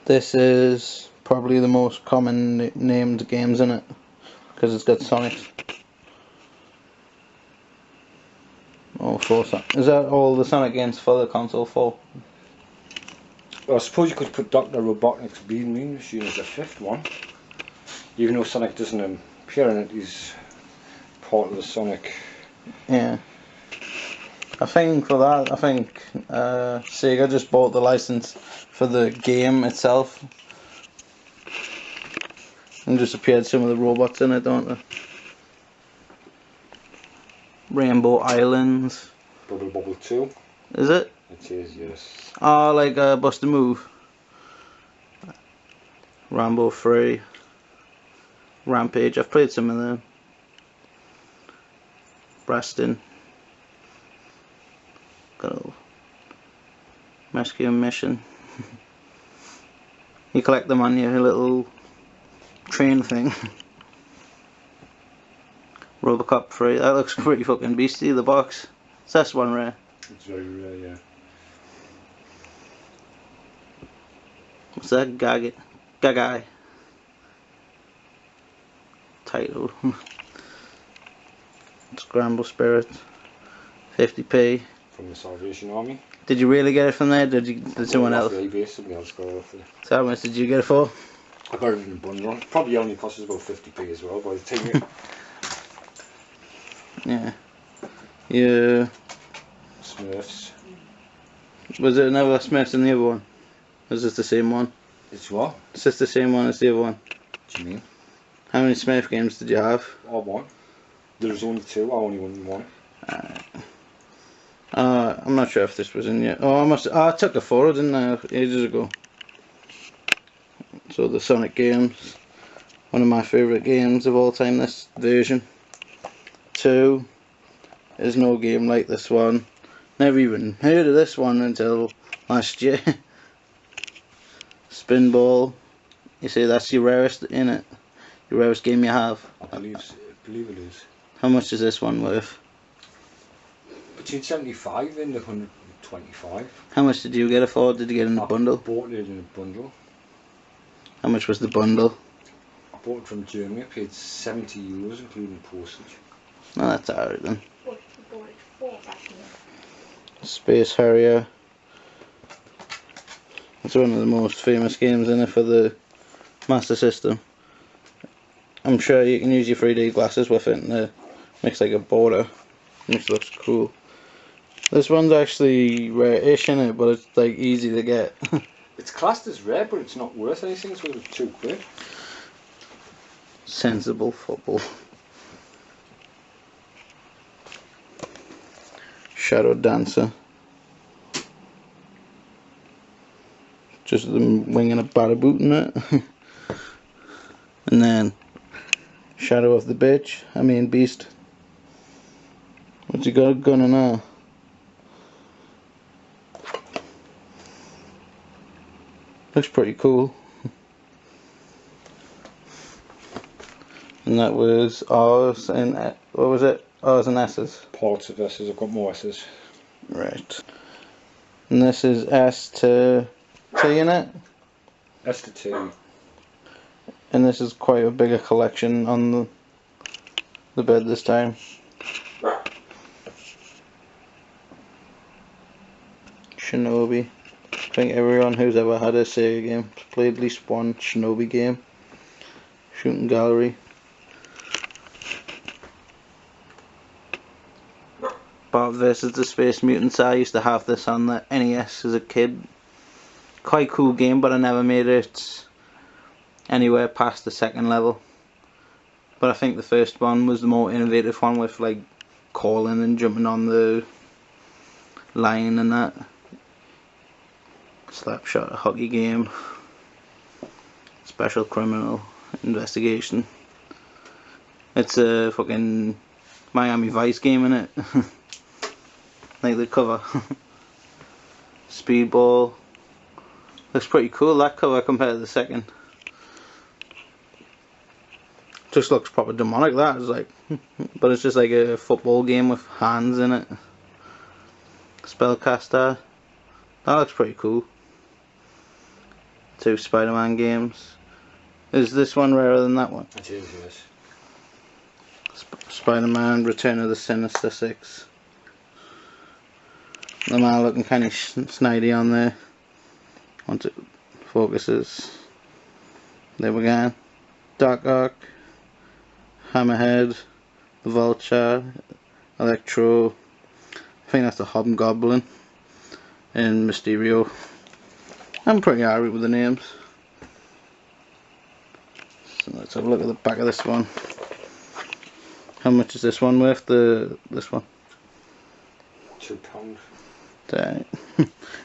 This is probably the most common named games in it, because it's got Sonic. Oh, is that all the Sonic games for the console 4? Well, I suppose you could put Dr. Robotnik's Bean Mean Machine as the 5th one. Even though Sonic doesn't appear in it, he's part of the Sonic. Yeah. I think for that, Sega just bought the license for the game itself. And just appeared some of the robots in it, don't they? Rainbow Islands. Bubble Bobble 2. Is it? It is, yes. Oh, like Bust a Move. Rambo 3. Rampage, I've played some of them. Preston. Got a rescue mission. You collect them on your little train thing. Robocop 3, that looks pretty fucking beastie, the box. It's this one rare. It's very rare, yeah. What's that? Gagai. Title. Scramble Spirit. 50p. From the Salvation Army. Did you really get it from there? Did someone else? Somebody else got it off there. So how much did you get it for? I got it in a bundle. It probably only cost us about 50p as well by the time you... Yeah. Yeah. Smurfs. Was it another Smurfs than the other one? Or is this the same one? It's what? Is this the same one as the other one? What do you mean? How many Smurf games did you have? Oh, one. There was only 2, I only won 1. I'm not sure if this was in yet. Oh, I took a photo, didn't I, ages ago. So the Sonic games, one of my favourite games of all time, this version. 2 is no game like this one. Never even heard of this one until last year. Spinball, you say that's your rarest in it? Your rarest game you have? I believe it is. How much is this one worth? Between 75 and 125. How much did you get it for? Did you get it in a bundle? I bought it in a bundle. How much was the bundle? I bought it from Germany. I paid 70 euros including postage. No, that's alright then. What you bought it for back in Space Harrier. It's one of the most famous games in it for the Master System. I'm sure you can use your 3D glasses with it and it makes like a border, which looks cool. This one's actually rare-ish in it, but it's like easy to get. It's classed as rare, but it's not worth anything, so it's £2. Sensible football. Shadow Dancer. Just them winging a badaboot in it. And then Shadow of the Beast. What's he got a gun in now? Looks pretty cool. And that was R's and what was it? R's and S's. Parts of S's, I've got more S's. Right. And this is S to T in it. S to T. And this is quite a bigger collection on the bed this time. Shinobi. I think everyone who's ever had a Sega game has played at least one Shinobi game. Shooting gallery. But versus the Space Mutants, I used to have this on the NES as a kid. Quite cool game, but I never made it anywhere past the second level. But I think the first one was the more innovative one, with like calling and jumping on the line and that. Slapshot hockey game. Special Criminal Investigation. It's a fucking Miami Vice game, innit? Like the cover. Speedball. Looks pretty cool, that cover, compared to the second. Just looks proper demonic, that is like. But it's just like a football game with hands in it. Spellcaster. That looks pretty cool. 2 Spider-Man games. Is this one rarer than that one? It is, yes. Spider-Man, Return of the Sinister Six. The man looking kind of snidey on there. Once it focuses. There we go. Dark Ark, Hammerhead, the Vulture, Electro. I think that's the Hobgoblin, and Mysterio. I'm pretty alright with the names. So let's have a look at the back of this one. How much is this one worth? This one? £2. I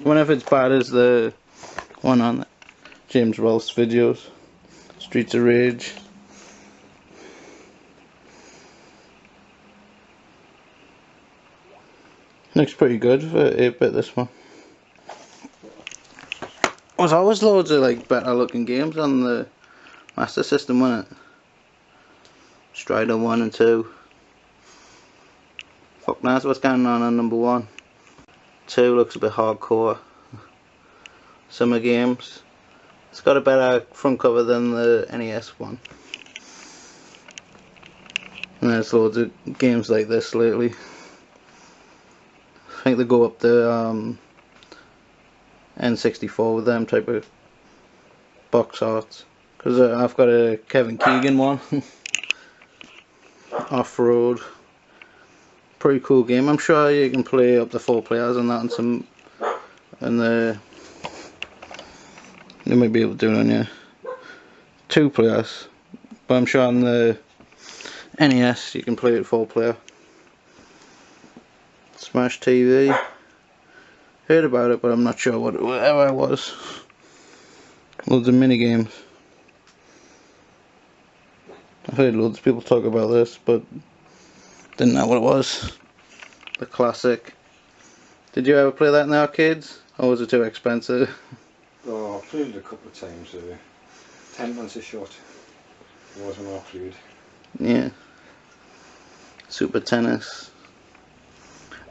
wonder if it's bad as the one on James Rolfe's videos. Streets of Rage. Looks pretty good for 8-bit, this one. There's always loads of like better looking games on the Master System, wasn't it? Strider 1 and 2. Fuck knows what's going on number 1. 2 looks a bit hardcore. Summer Games. It's got a better front cover than the NES one. And there's loads of games like this lately. I think they go up to N64 with them type of box arts. Because I've got a Kevin Keegan one. Off-road. Pretty cool game. I'm sure you can play up to 4 players on that and some, and you might be able to do it on your 2 players, but I'm sure on the NES you can play it 4 player. Smash TV. Heard about it, but I'm not sure whatever it was. Loads of mini games. I've heard loads of people talk about this, but didn't know what it was. The classic. Did you ever play that in the arcades? Or was it too expensive? Oh, I played it a couple of times. 10 months a shot. It wasn't all played. Yeah. Super Tennis.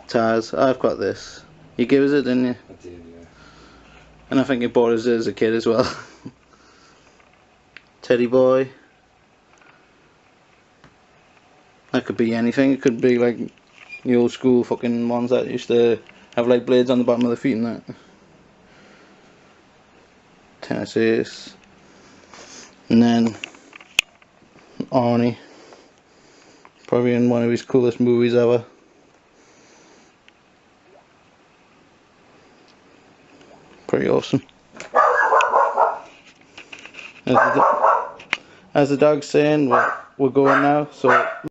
Taz. I've got this. You gave us it, didn't you? I did, yeah. And I think you bought us as a kid as well. Teddy Boy. That could be anything. It could be like the old school fucking ones that used to have like blades on the bottom of the feet and that. Tennis Ace. And then Arnie. Probably in one of his coolest movies ever. Pretty awesome. As the dog's saying, we're going now, so